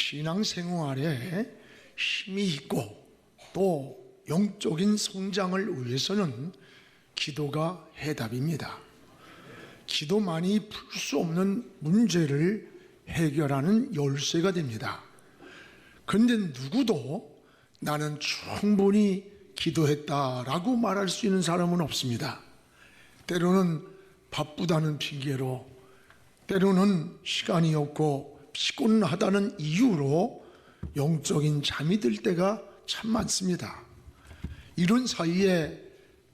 신앙생활에 힘이 있고 또 영적인 성장을 위해서는 기도가 해답입니다. 기도만이 풀 수 없는 문제를 해결하는 열쇠가 됩니다. 그런데 누구도 나는 충분히 기도했다라고 말할 수 있는 사람은 없습니다. 때로는 바쁘다는 핑계로, 때로는 시간이 없고 피곤하다는 이유로 영적인 잠이 들 때가 참 많습니다. 이런 사이에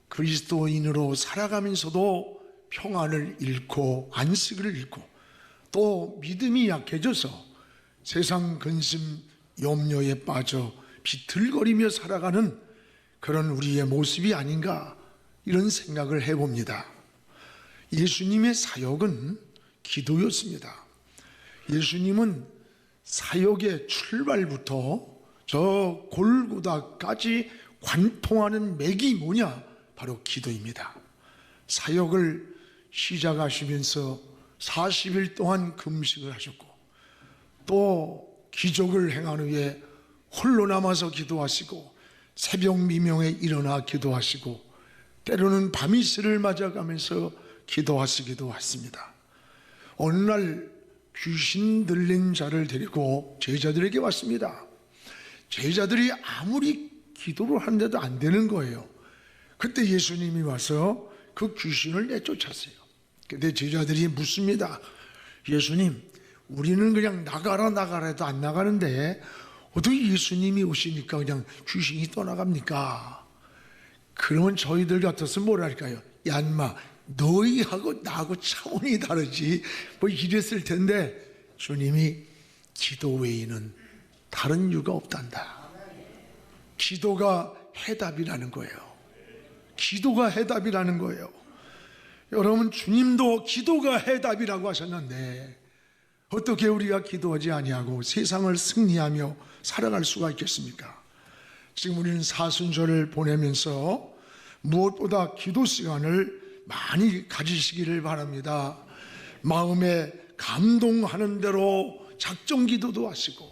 그리스도인으로 살아가면서도 평안을 잃고 안식을 잃고 또 믿음이 약해져서 세상 근심 염려에 빠져 비틀거리며 살아가는 그런 우리의 모습이 아닌가, 이런 생각을 해봅니다. 예수님의 사역은 기도였습니다. 예수님은 사역의 출발부터 저 골고다까지 관통하는 맥이 뭐냐? 바로 기도입니다. 사역을 시작하시면서 40일 동안 금식을 하셨고 또 기적을 행한 후에 홀로 남아서 기도하시고 새벽 미명에 일어나 기도하시고 때로는 밤이슬을 맞아가면서 기도하시기도 했습니다. 어느 날 귀신 들린 자를 데리고 제자들에게 왔습니다. 제자들이 아무리 기도를 하는데도 안 되는 거예요. 그때 예수님이 와서 그 귀신을 내쫓았어요. 근데 제자들이 묻습니다. 예수님, 우리는 그냥 나가라 해도 안 나가는데 어떻게 예수님이 오시니까 그냥 귀신이 떠나갑니까? 그러면 저희들 같았으면 뭐랄까요? 야 인마, 너희하고 나하고 차원이 다르지 뭐 이랬을 텐데 주님이 기도 외에는 다른 이유가 없단다. 기도가 해답이라는 거예요. 기도가 해답이라는 거예요. 여러분, 주님도 기도가 해답이라고 하셨는데 어떻게 우리가 기도하지 아니하고 세상을 승리하며 살아갈 수가 있겠습니까? 지금 우리는 사순절을 보내면서 무엇보다 기도 시간을 많이 가지시기를 바랍니다. 마음에 감동하는 대로 작정 기도도 하시고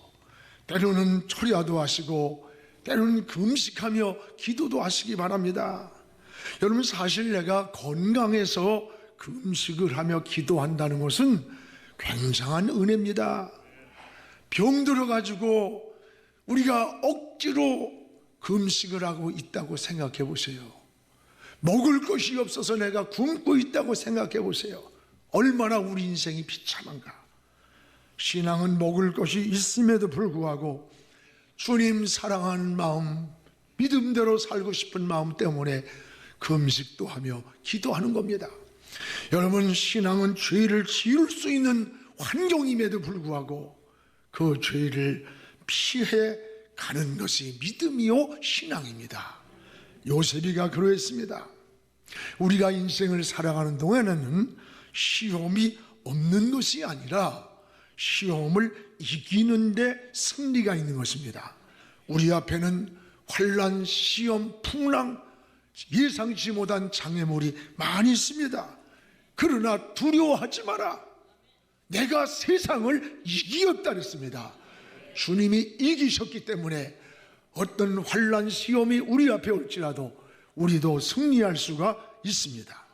때로는 철야도 하시고 때로는 금식하며 기도도 하시기 바랍니다. 여러분, 사실 내가 건강해서 금식을 하며 기도한다는 것은 굉장한 은혜입니다. 병 들어가지고 우리가 억지로 금식을 하고 있다고 생각해 보세요. 먹을 것이 없어서 내가 굶고 있다고 생각해 보세요. 얼마나 우리 인생이 비참한가. 신앙은 먹을 것이 있음에도 불구하고 주님 사랑하는 마음, 믿음대로 살고 싶은 마음 때문에 금식도 하며 기도하는 겁니다. 여러분, 신앙은 죄를 지을 수 있는 환경임에도 불구하고 그 죄를 피해 가는 것이 믿음이요 신앙입니다. 요셉이가 그러했습니다. 우리가 인생을 살아가는 동안에는 시험이 없는 것이 아니라 시험을 이기는데 승리가 있는 것입니다. 우리 앞에는 환난, 시험, 풍랑, 예상치 못한 장애물이 많이 있습니다. 그러나 두려워하지 마라. 내가 세상을 이겼다 그랬습니다. 주님이 이기셨기 때문에 어떤 환난, 시험이 우리 앞에 올지라도 우리도 승리할 수가 있습니다.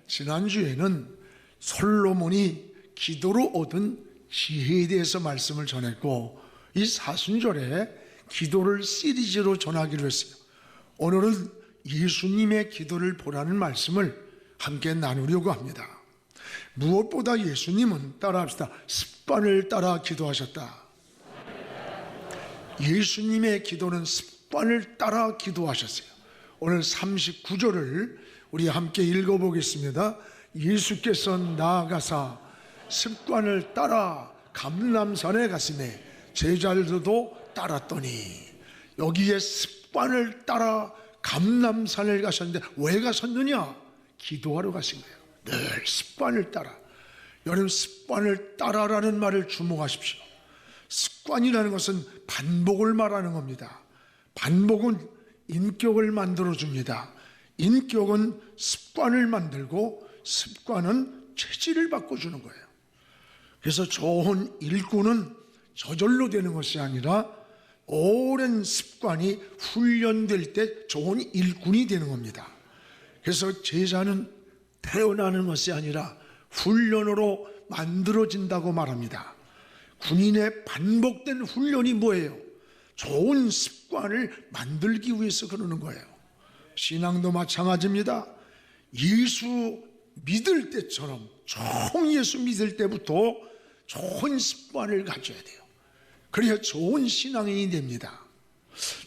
지난주에는 솔로몬이 기도로 얻은 지혜에 대해서 말씀을 전했고 이 사순절에 기도를 시리즈로 전하기로 했어요. 오늘은 예수님의 기도를 보라는 말씀을 함께 나누려고 합니다. 무엇보다 예수님은, 따라합시다, 습관을 따라 기도하셨다. 예수님의 기도는 습관을 따라 기도하셨어요. 오늘 39절을 우리 함께 읽어보겠습니다. 예수께서 나아가사 습관을 따라 감람산에 가시매 제자들도 따랐더니, 여기에 습관을 따라 감람산을 가셨는데 왜 가셨느냐? 기도하러 가신 거예요. 늘 습관을 따라. 여러분, 습관을 따라라는 말을 주목하십시오. 습관이라는 것은 반복을 말하는 겁니다. 반복은 인격을 만들어줍니다. 인격은 습관을 만들고 습관은 체질을 바꿔주는 거예요. 그래서 좋은 일꾼은 저절로 되는 것이 아니라 오랜 습관이 훈련될 때 좋은 일꾼이 되는 겁니다. 그래서 제자는 태어나는 것이 아니라 훈련으로 만들어진다고 말합니다. 군인의 반복된 훈련이 뭐예요? 좋은 습관을 만들기 위해서 그러는 거예요. 신앙도 마찬가지입니다. 예수 믿을 때처럼, 총 예수 믿을 때부터 좋은 습관을 가져야 돼요. 그래야 좋은 신앙인이 됩니다.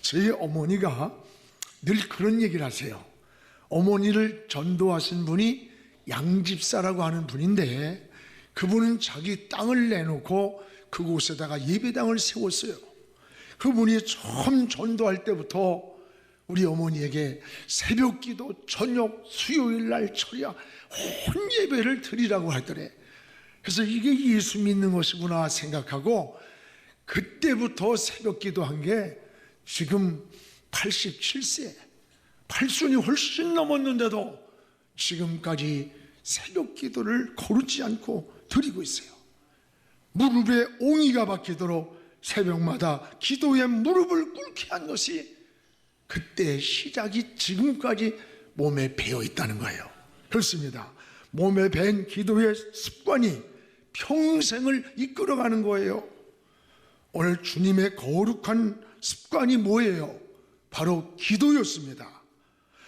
저희 어머니가 늘 그런 얘기를 하세요. 어머니를 전도하신 분이 양집사라고 하는 분인데, 그분은 자기 땅을 내놓고 그곳에다가 예배당을 세웠어요. 그분이 처음 전도할 때부터 우리 어머니에게 새벽 기도, 저녁, 수요일 날 철야 온 예배를 드리라고 하더래. 그래서 이게 예수 믿는 것이구나 생각하고 그때부터 새벽 기도한 게 지금 87세, 팔순이 훨씬 넘었는데도 지금까지 새벽 기도를 거르지 않고 드리고 있어요. 무릎에 옹이가 박히도록 새벽마다 기도에 무릎을 꿇게 한 것이 그때의 시작이 지금까지 몸에 배어 있다는 거예요. 그렇습니다. 몸에 밴 기도의 습관이 평생을 이끌어가는 거예요. 오늘 주님의 거룩한 습관이 뭐예요? 바로 기도였습니다.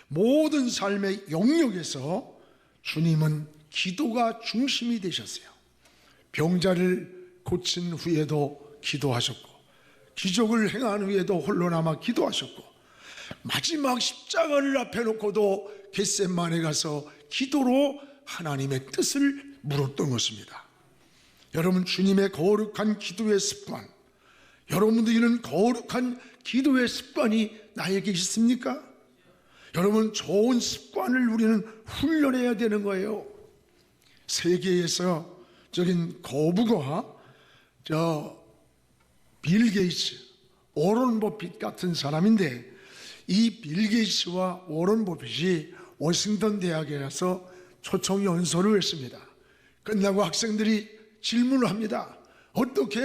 모든 삶의 영역에서 주님은 기도가 중심이 되셨어요. 병자를 고친 후에도 기도하셨고, 기적을 행한 후에도 홀로 남아 기도하셨고, 마지막 십자가를 앞에 놓고도 겟세마네 가서 기도로 하나님의 뜻을 물었던 것입니다. 여러분, 주님의 거룩한 기도의 습관, 여러분도 이런 거룩한 기도의 습관이 나에게 있습니까? 여러분, 좋은 습관을 우리는 훈련해야 되는 거예요. 세계에서 적인 거부가 빌 게이츠, 워런 버핏 같은 사람인데, 이 빌 게이츠와 워런 버핏이 워싱턴 대학에 가서 초청 연설을 했습니다. 끝나고 학생들이 질문을 합니다. 어떻게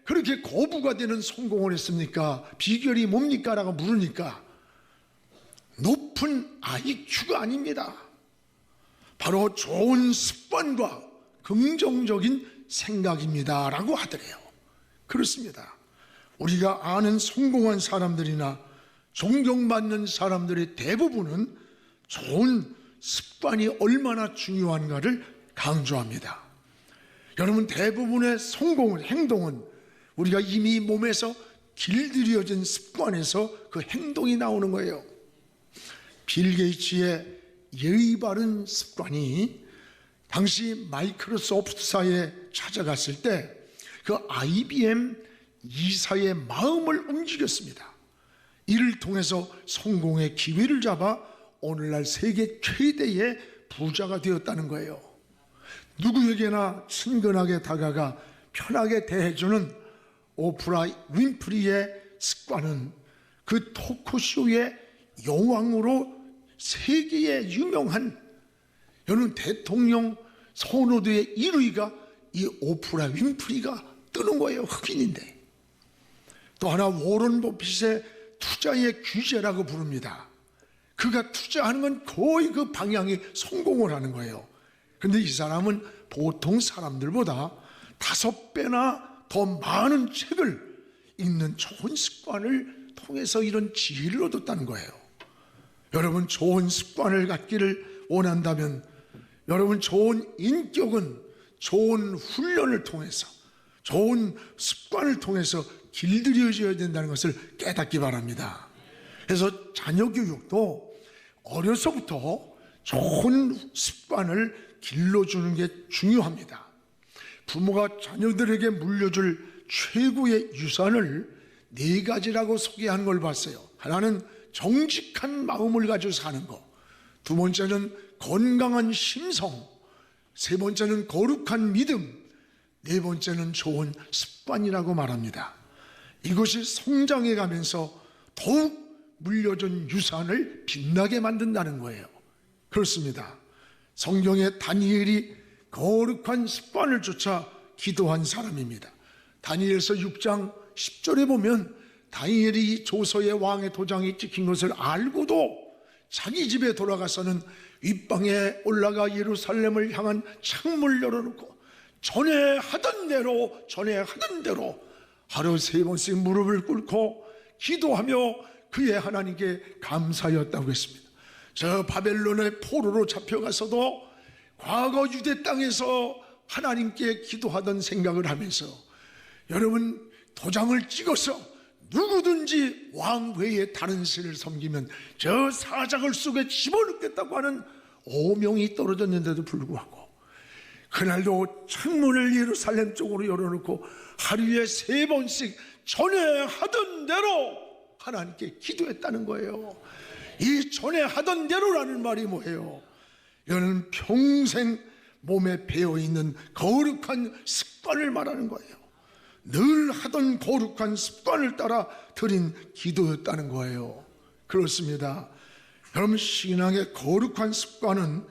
그렇게 거부가 되는 성공을 했습니까? 비결이 뭡니까? 라고 물으니까 높은 IQ가 아닙니다. 바로 좋은 습관과 긍정적인 생각입니다 라고 하더래요. 그렇습니다. 우리가 아는 성공한 사람들이나 존경받는 사람들의 대부분은 좋은 습관이 얼마나 중요한가를 강조합니다. 여러분, 대부분의 성공은, 행동은 우리가 이미 몸에서 길들여진 습관에서 그 행동이 나오는 거예요. 빌 게이츠의 예의 바른 습관이 당시 마이크로소프트사에 찾아갔을 때 그 IBM 이사의 마음을 움직였습니다. 이를 통해서 성공의 기회를 잡아 오늘날 세계 최대의 부자가 되었다는 거예요. 누구에게나 친근하게 다가가 편하게 대해주는 오프라 윈프리의 습관은 그 토크쇼의 여왕으로 세계에 유명한, 여러분, 대통령 선호도의 1위가 이 오프라 윈프리가 뜨는 거예요. 흑인인데. 또 하나, 워런 버핏의 투자의 규제라고 부릅니다. 그가 투자하는 건 거의 그 방향이 성공을 하는 거예요. 그런데 이 사람은 보통 사람들보다 5배나 더 많은 책을 읽는 좋은 습관을 통해서 이런 지혜를 얻었다는 거예요. 여러분, 좋은 습관을 갖기를 원한다면 여러분, 좋은 인격은 좋은 훈련을 통해서, 좋은 습관을 통해서 길들여져야 된다는 것을 깨닫기 바랍니다. 그래서 자녀 교육도 어려서부터 좋은 습관을 길러주는 게 중요합니다. 부모가 자녀들에게 물려줄 최고의 유산을 4가지라고 소개한 걸 봤어요. 하나는 정직한 마음을 가지고 사는 것, 두 번째는 건강한 심성, 세 번째는 거룩한 믿음, 네 번째는 좋은 습관이라고 말합니다. 이것이 성장해 가면서 더욱 물려준 유산을 빛나게 만든다는 거예요. 그렇습니다. 성경의 다니엘이 거룩한 습관을 쫓아 기도한 사람입니다. 다니엘서 6장 10절에 보면 다니엘이 조서의 왕의 도장이 찍힌 것을 알고도 자기 집에 돌아가서는 윗방에 올라가 예루살렘을 향한 창문을 열어놓고 전에 하던 대로 하루 3번씩 무릎을 꿇고 기도하며 그의 하나님께 감사하였다고 했습니다. 저 바벨론의 포로로 잡혀가서도 과거 유대 땅에서 하나님께 기도하던 생각을 하면서, 여러분, 도장을 찍어서 누구든지 왕 외에 다른 신을 섬기면 저 사자굴 속에 집어넣겠다고 하는 오명이 떨어졌는데도 불구하고 그날도 창문을 예루살렘 쪽으로 열어놓고 하루에 3번씩 전에 하던 대로 하나님께 기도했다는 거예요. 이 전에 하던 대로라는 말이 뭐예요? 이거는 평생 몸에 배어있는 거룩한 습관을 말하는 거예요. 늘 하던 거룩한 습관을 따라 드린 기도였다는 거예요. 그렇습니다. 여러분, 신앙의 거룩한 습관은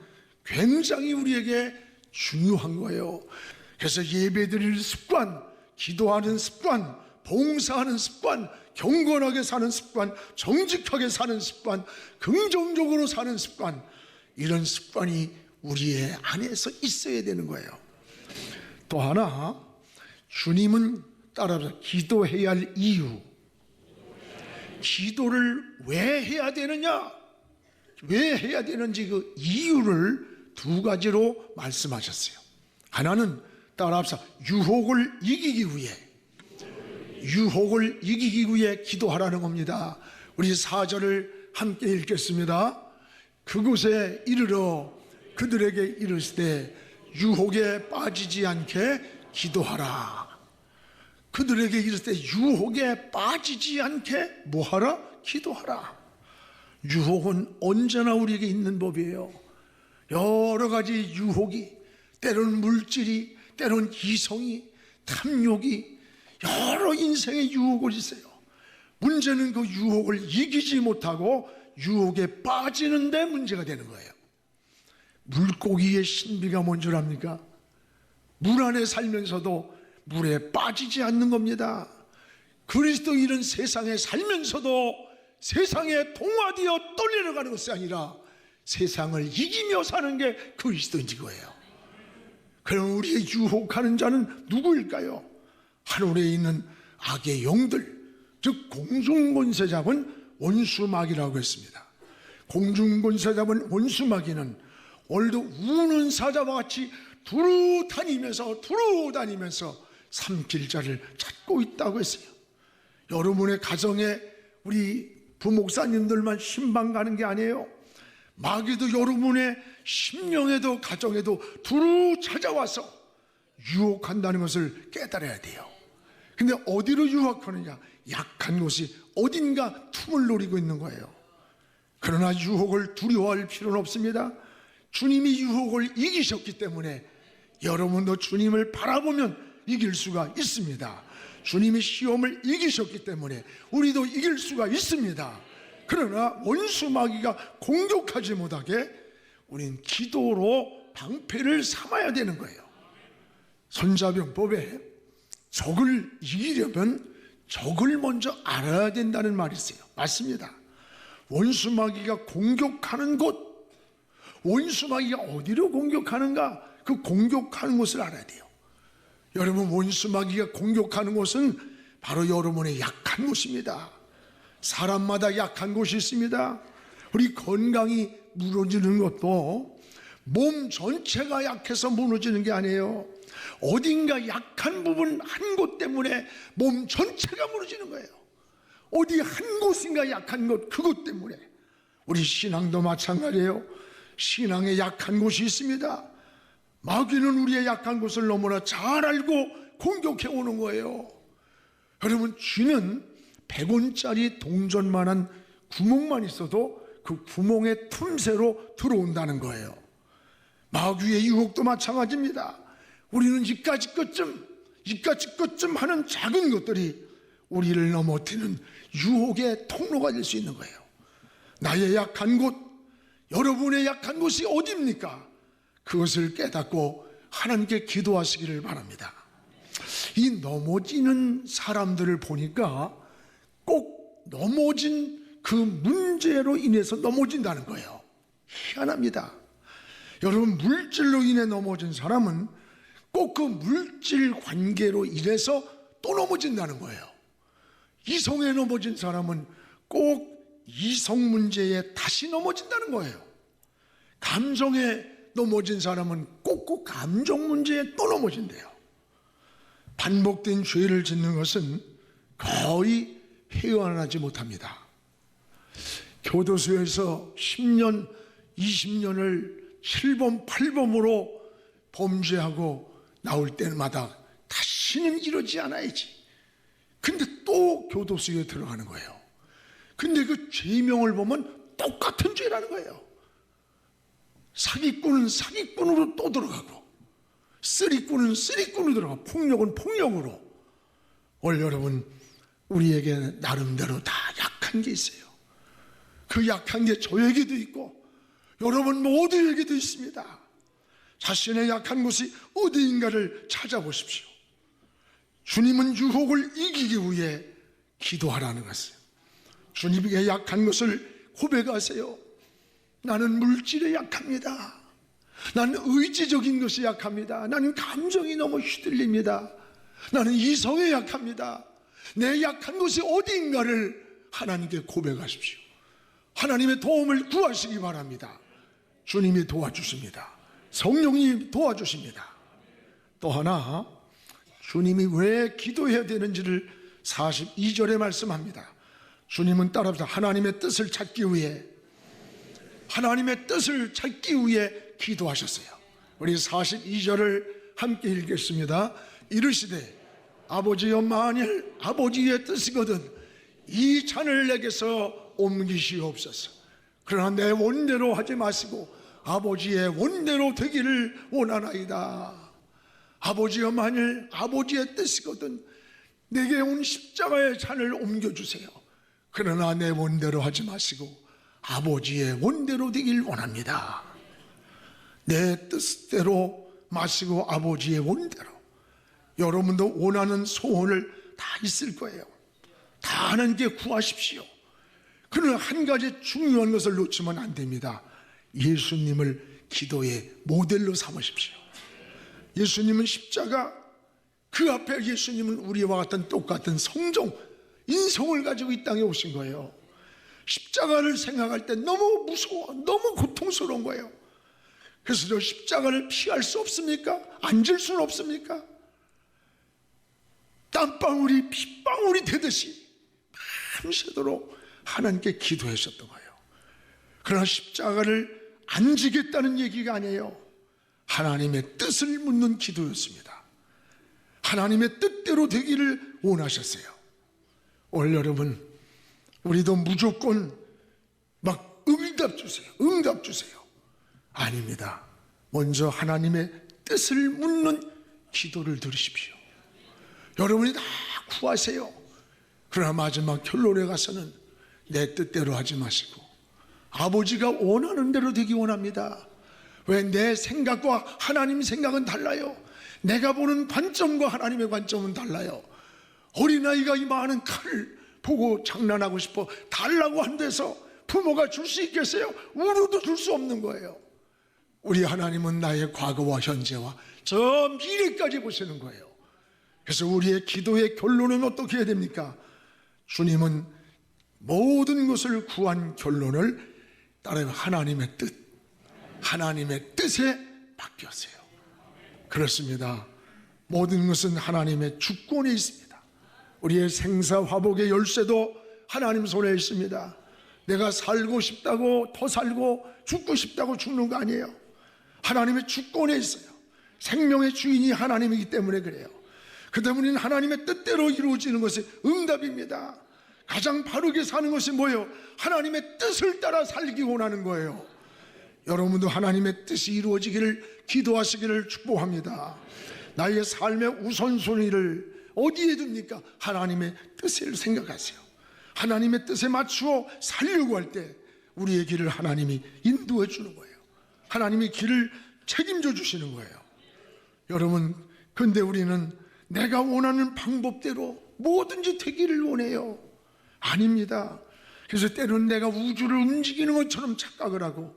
굉장히 우리에게 중요한 거예요. 그래서 예배드릴 습관, 기도하는 습관, 봉사하는 습관, 경건하게 사는 습관, 정직하게 사는 습관, 긍정적으로 사는 습관, 이런 습관이 우리의 안에서 있어야 되는 거예요. 또 하나, 주님은 따라서 기도해야 할 이유, 기도를 왜 해야 되느냐, 왜 해야 되는지 그 이유를 2가지로 말씀하셨어요. 하나는 따라합시다. 유혹을 이기기 위해 기도하라는 겁니다. 우리 4절을 함께 읽겠습니다. 그곳에 이르러 그들에게 이르시되 유혹에 빠지지 않게 기도하라. 그들에게 이르시되 유혹에 빠지지 않게 뭐하라? 기도하라. 유혹은 언제나 우리에게 있는 법이에요. 여러 가지 유혹이, 때로는 물질이, 때로는 이성이, 탐욕이, 여러 인생의 유혹을 있어요. 문제는 그 유혹을 이기지 못하고 유혹에 빠지는데 문제가 되는 거예요. 물고기의 신비가 뭔 줄 압니까? 물 안에 살면서도 물에 빠지지 않는 겁니다. 그리스도인은 세상에 살면서도 세상에 동화되어 떨려가는 것이 아니라 세상을 이기며 사는 게 그리스도인 거예요. 그럼 우리의 유혹하는 자는 누구일까요? 하늘에 있는 악의 영들, 즉 공중권세 잡은 원수마귀라고 했습니다. 공중권세 잡은 원수마귀는 오늘도 우는 사자와 같이 두루 다니면서 삼킬 자를 찾고 있다고 했어요. 여러분의 가정에 우리 부목사님들만 신방 가는 게 아니에요. 마귀도 여러분의 심령에도 가정에도 두루 찾아와서 유혹한다는 것을 깨달아야 돼요. 근데 어디로 유혹하느냐? 약한 곳이 어딘가 틈을 노리고 있는 거예요. 그러나 유혹을 두려워할 필요는 없습니다. 주님이 유혹을 이기셨기 때문에 여러분도 주님을 바라보면 이길 수가 있습니다. 주님이 시험을 이기셨기 때문에 우리도 이길 수가 있습니다. 그러나 원수 마귀가 공격하지 못하게 우리는 기도로 방패를 삼아야 되는 거예요. 손자병법에 적을 이기려면 적을 먼저 알아야 된다는 말이 있어요. 맞습니다. 원수 마귀가 공격하는 곳, 원수 마귀가 어디로 공격하는가, 그 공격하는 곳을 알아야 돼요. 여러분, 원수 마귀가 공격하는 곳은 바로 여러분의 약한 곳입니다. 사람마다 약한 곳이 있습니다. 우리 건강이 무너지는 것도 몸 전체가 약해서 무너지는 게 아니에요. 어딘가 약한 부분 한 곳 때문에 몸 전체가 무너지는 거예요. 어디 한 곳인가 약한 것, 그것 때문에. 우리 신앙도 마찬가지예요. 신앙에 약한 곳이 있습니다. 마귀는 우리의 약한 곳을 너무나 잘 알고 공격해 오는 거예요. 여러분, 쥐는 100원짜리 동전만한 구멍만 있어도 그 구멍의 틈새로 들어온다는 거예요. 마귀의 유혹도 마찬가지입니다. 우리는 이까짓 것쯤 하는 작은 것들이 우리를 넘어뜨리는 유혹의 통로가 될 수 있는 거예요. 나의 약한 곳, 여러분의 약한 곳이 어디입니까? 그것을 깨닫고 하나님께 기도하시기를 바랍니다. 이 넘어지는 사람들을 보니까 꼭 넘어진 그 문제로 인해서 넘어진다는 거예요. 희한합니다. 여러분, 물질로 인해 넘어진 사람은 꼭 그 물질 관계로 인해서 또 넘어진다는 거예요. 이성에 넘어진 사람은 꼭 이성 문제에 다시 넘어진다는 거예요. 감정에 넘어진 사람은 꼭 감정 문제에 또 넘어진대요. 반복된 죄를 짓는 것은 거의 헤어나지 못합니다. 교도소에서 10년, 20년을 7번, 8번으로 범죄하고 나올 때마다 다시는 이러지 않아야지. 근데 또 교도소에 들어가는 거예요. 근데 그 죄명을 보면 똑같은 죄라는 거예요. 사기꾼은 사기꾼으로 또 들어가고, 쓰리꾼은 쓰리꾼으로 들어가고, 폭력은 폭력으로. 오늘 여러분, 우리에게 나름대로 다 약한 게 있어요. 그 약한 게 저에게도 있고 여러분 모두에게도 있습니다. 자신의 약한 곳이 어디인가를 찾아보십시오. 주님은 유혹을 이기기 위해 기도하라는 것이에요. 주님에게 약한 것을 고백하세요. 나는 물질에 약합니다. 나는 의지적인 것이 약합니다. 나는 감정이 너무 휘둘립니다. 나는 이성에 약합니다. 내 약한 것이 어디인가를 하나님께 고백하십시오. 하나님의 도움을 구하시기 바랍니다. 주님이 도와주십니다. 성령이 도와주십니다. 또 하나, 주님이 왜 기도해야 되는지를 42절에 말씀합니다. 주님은 따라서 하나님의 뜻을 찾기 위해 기도하셨어요. 우리 42절을 함께 읽겠습니다. 이르시되 아버지여, 만일 아버지의 뜻이거든 이 잔을 내게서 옮기시옵소서. 그러나 내 원대로 하지 마시고 아버지의 원대로 되기를 원하나이다. 아버지여, 만일 아버지의 뜻이거든 내게 온 십자가의 잔을 옮겨주세요. 그러나 내 원대로 하지 마시고 아버지의 원대로 되길 원합니다. 내 뜻대로 마시고 아버지의 원대로. 여러분도 원하는 소원을 다 있을 거예요. 다 하나님께 구하십시오. 그러나 한 가지 중요한 것을 놓치면 안 됩니다. 예수님을 기도의 모델로 삼으십시오. 예수님은 십자가, 그 앞에 예수님은 우리와 같은 똑같은 성종, 인성을 가지고 이 땅에 오신 거예요. 십자가를 생각할 때 너무 무서워, 너무 고통스러운 거예요. 그래서 저 십자가를 피할 수 없습니까? 앉을 수는 없습니까? 땀방울이 핏방울이 되듯이 밤새도록 하나님께 기도하셨던 거예요. 그러나 십자가를 안 지겠다는 얘기가 아니에요. 하나님의 뜻을 묻는 기도였습니다. 하나님의 뜻대로 되기를 원하셨어요. 오늘 여러분, 우리도 무조건 막 응답 주세요. 아닙니다. 먼저 하나님의 뜻을 묻는 기도를 드리십시오. 여러분이 다 구하세요. 그러나 마지막 결론에 가서는 내 뜻대로 하지 마시고 아버지가 원하는 대로 되기 원합니다. 왜? 내 생각과 하나님 생각은 달라요. 내가 보는 관점과 하나님의 관점은 달라요. 어린아이가 이 많은 칼을 보고 장난하고 싶어 달라고 한 데서 부모가 줄 수 있겠어요? 우르도 줄 수 없는 거예요. 우리 하나님은 나의 과거와 현재와 저 미래까지 보시는 거예요. 그래서 우리의 기도의 결론은 어떻게 해야 됩니까? 주님은 모든 것을 구한 결론을 따르면 하나님의 뜻에 맡겼어요. 그렇습니다. 모든 것은 하나님의 주권에 있습니다. 우리의 생사화복의 열쇠도 하나님 손에 있습니다. 내가 살고 싶다고 더 살고 죽고 싶다고 죽는 거 아니에요. 하나님의 주권에 있어요. 생명의 주인이 하나님이기 때문에 그래요. 그 때문에 하나님의 뜻대로 이루어지는 것이 응답입니다. 가장 바르게 사는 것이 뭐예요? 하나님의 뜻을 따라 살기 원하는 거예요. 여러분도 하나님의 뜻이 이루어지기를 기도하시기를 축복합니다. 나의 삶의 우선순위를 어디에 둡니까? 하나님의 뜻을 생각하세요. 하나님의 뜻에 맞추어 살려고 할 때 우리의 길을 하나님이 인도해 주는 거예요. 하나님이 길을 책임져 주시는 거예요. 여러분, 근데 우리는 내가 원하는 방법대로 뭐든지 되기를 원해요. 아닙니다. 그래서 때로는 내가 우주를 움직이는 것처럼 착각을 하고,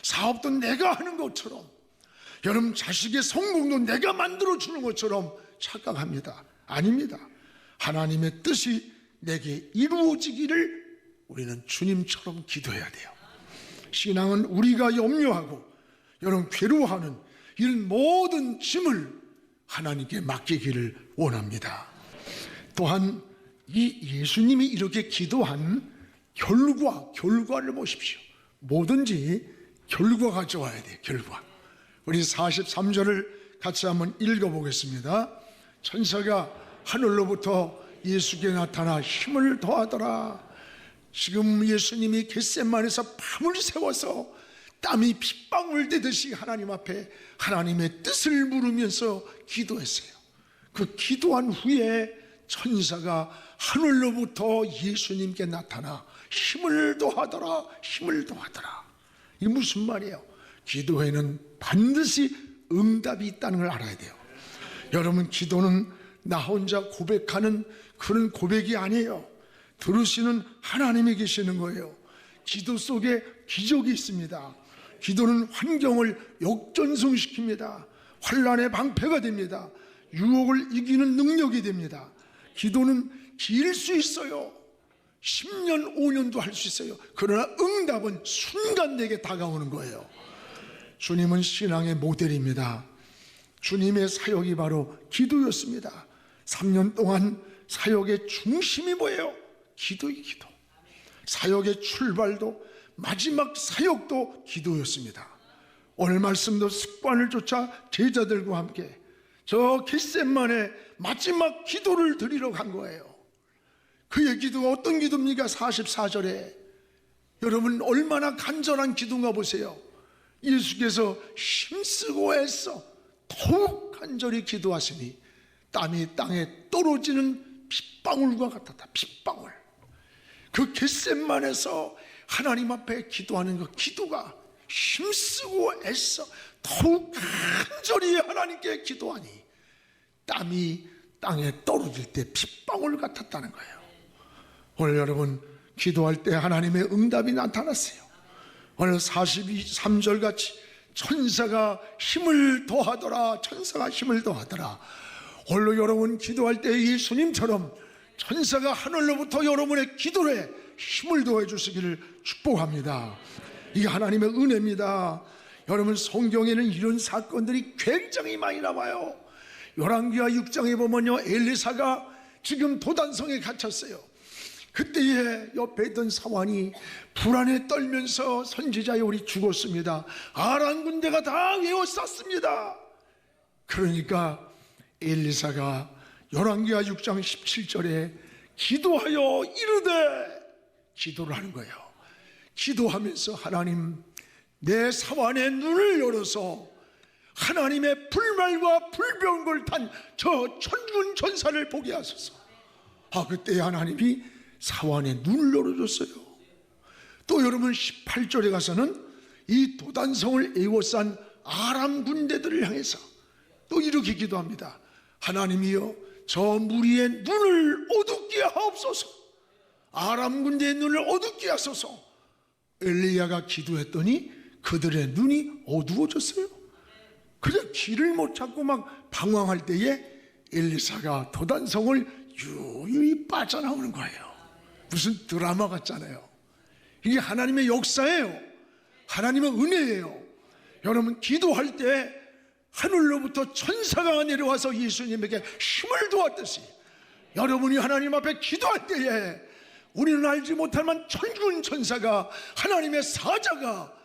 사업도 내가 하는 것처럼, 여러분 자식의 성공도 내가 만들어주는 것처럼 착각합니다. 아닙니다. 하나님의 뜻이 내게 이루어지기를 우리는 주님처럼 기도해야 돼요. 신앙은 우리가 염려하고 여러분 괴로워하는 이런 모든 짐을 하나님께 맡기기를 원합니다. 또한 이 예수님이 이렇게 기도한 결과를 보십시오. 뭐든지 결과가 좋아야 돼요. 결과. 우리 43절을 같이 한번 읽어보겠습니다. 천사가 하늘로부터 예수께 나타나 힘을 더하더라. 지금 예수님이 겟세마네에서 밤을 새워서 땀이 핏방울 되듯이 하나님 앞에 하나님의 뜻을 물으면서 기도했어요. 그 기도한 후에 천사가 하늘로부터 예수님께 나타나 힘을 더하더라. 힘을 더하더라. 이게 무슨 말이에요? 기도에는 반드시 응답이 있다는 걸 알아야 돼요. 여러분, 기도는 나 혼자 고백하는 그런 고백이 아니에요. 들으시는 하나님이 계시는 거예요. 기도 속에 기적이 있습니다. 기도는 환경을 역전승시킵니다. 환난의 방패가 됩니다. 유혹을 이기는 능력이 됩니다. 기도는 길 수 있어요. 10년, 5년도 할 수 있어요. 그러나 응답은 순간 내게 다가오는 거예요. 주님은 신앙의 모델입니다. 주님의 사역이 바로 기도였습니다. 3년 동안 사역의 중심이 뭐예요? 기도의 기도. 사역의 출발도 마지막 사역도 기도였습니다. 오늘 말씀도 습관을 쫓아 제자들과 함께 저 겟세마네 마지막 기도를 드리러 간 거예요. 그의 기도가 어떤 기도입니까? 44절에 여러분 얼마나 간절한 기도인가 보세요. 예수께서 힘쓰고 애써 더욱 간절히 기도하시니 땀이 땅에 떨어지는 핏방울과 같았다. 핏방울. 그 겟세마네에서 하나님 앞에 기도하는 그 기도가 힘쓰고 애써 더욱 간절히 하나님께 기도하니 땀이 땅에 떨어질 때 핏방울 같았다는 거예요. 오늘 여러분 기도할 때 하나님의 응답이 나타났어요. 오늘 43절 같이 천사가 힘을 더하더라. 천사가 힘을 더하더라. 오늘 여러분 기도할 때 예수님처럼 천사가 하늘로부터 여러분의 기도에 힘을 더해 주시기를 축복합니다. 이게 하나님의 은혜입니다. 여러분 성경에는 이런 사건들이 굉장히 많이 나와요. 열왕기하 6장에 보면요, 엘리사가 지금 도단성에 갇혔어요. 그때에 옆에 있던 사환이 불안에 떨면서 선지자 요리 죽었습니다. 아람 군대가 다 에워쌌습니다. 그러니까 엘리사가 열왕기하 6장 17절에 기도하여 이르되, 기도를 하는 거예요. 기도하면서 하나님, 내 사환의 눈을 열어서 하나님의 불말과 불병을 탄 저 천군 천사를 보게 하소서. 그때 하나님이 사환의 눈을 열어줬어요. 또 여러분 18절에 가서는 이 도단성을 에워싼 아람 군대들을 향해서 또 이렇게 기도합니다. 하나님이여, 저 무리의 눈을 어둡게 하옵소서. 아람 군대의 눈을 어둡게 하소서. 엘리야가 기도했더니 그들의 눈이 어두워졌어요. 그래서 길을 못 찾고 막 방황할 때에 엘리사가 도단성을 유유히 빠져나오는 거예요. 무슨 드라마 같잖아요. 이게 하나님의 역사예요. 하나님의 은혜예요. 여러분 기도할 때 하늘로부터 천사가 내려와서 예수님에게 힘을 도왔듯이 여러분이 하나님 앞에 기도할 때에 우리는 알지 못할 만 천군 천사가, 하나님의 사자가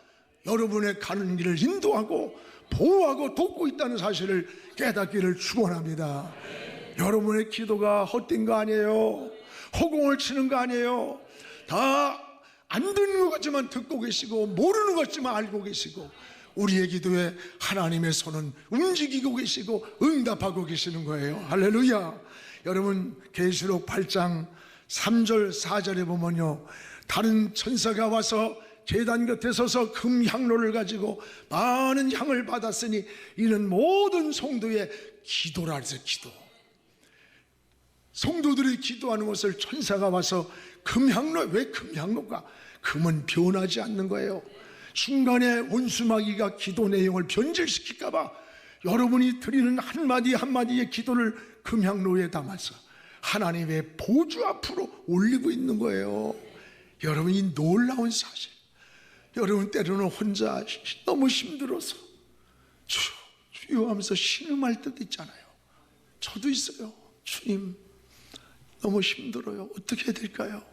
여러분의 가는 길을 인도하고 보호하고 돕고 있다는 사실을 깨닫기를 축원합니다. 여러분의 기도가 헛된 거 아니에요. 허공을 치는 거 아니에요. 다 안 듣는 것 같지만 듣고 계시고, 모르는 것 같지만 알고 계시고, 우리의 기도에 하나님의 손은 움직이고 계시고 응답하고 계시는 거예요. 할렐루야. 여러분 계시록 8장 3절 4절에 보면요, 다른 천사가 와서 제단 곁에 서서 금 향로를 가지고 많은 향을 받았으니 이는 모든 성도의 기도라 해서 기도. 성도들이 기도하는 것을 천사가 와서 금향로, 왜 금향로가? 금은 변하지 않는 거예요. 순간에 원수마귀가 기도 내용을 변질시킬까봐 여러분이 드리는 한마디 한마디의 기도를 금향로에 담아서 하나님의 보좌 앞으로 올리고 있는 거예요. 여러분이 놀라운 사실. 여러분 때로는 혼자 너무 힘들어서 주여 하면서 신음할 때도 있잖아요. 저도 있어요. 주님 너무 힘들어요. 어떻게 해야 될까요?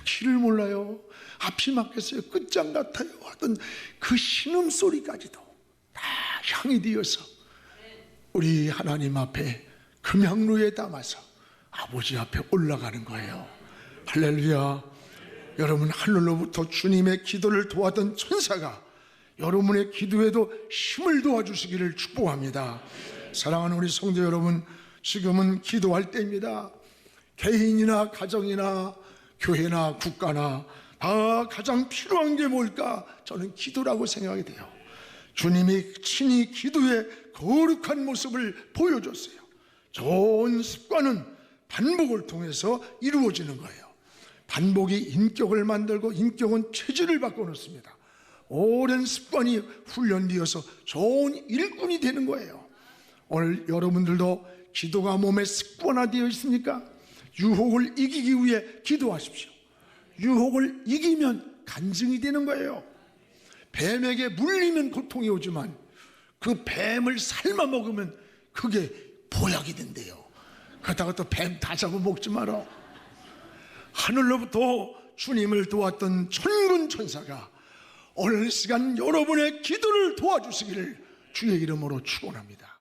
길을 몰라요. 앞이 막혔어요. 끝장 같아요. 하던 그 신음소리까지도 다 향이 되어서 우리 하나님 앞에 금향로에 담아서 아버지 앞에 올라가는 거예요. 할렐루야. 여러분, 하늘로부터 주님의 기도를 도왔던 천사가 여러분의 기도에도 힘을 도와주시기를 축복합니다. 사랑하는 우리 성도 여러분, 지금은 기도할 때입니다. 개인이나 가정이나 교회나 국가나 다 가장 필요한 게 뭘까? 저는 기도라고 생각이 돼요. 주님이 친히 기도의 거룩한 모습을 보여줬어요. 좋은 습관은 반복을 통해서 이루어지는 거예요. 반복이 인격을 만들고 인격은 체질을 바꿔놓습니다. 오랜 습관이 훈련되어서 좋은 일꾼이 되는 거예요. 오늘 여러분들도 기도가 몸에 습관화되어 있습니까? 유혹을 이기기 위해 기도하십시오. 유혹을 이기면 간증이 되는 거예요. 뱀에게 물리면 고통이 오지만 그 뱀을 삶아 먹으면 그게 보약이 된대요. 그러다가 또 뱀 다 잡아먹지 마라. 하늘로부터 주님을 도왔던 천군 천사가 오늘 시간 여러분의 기도를 도와주시기를 주의 이름으로 축원합니다.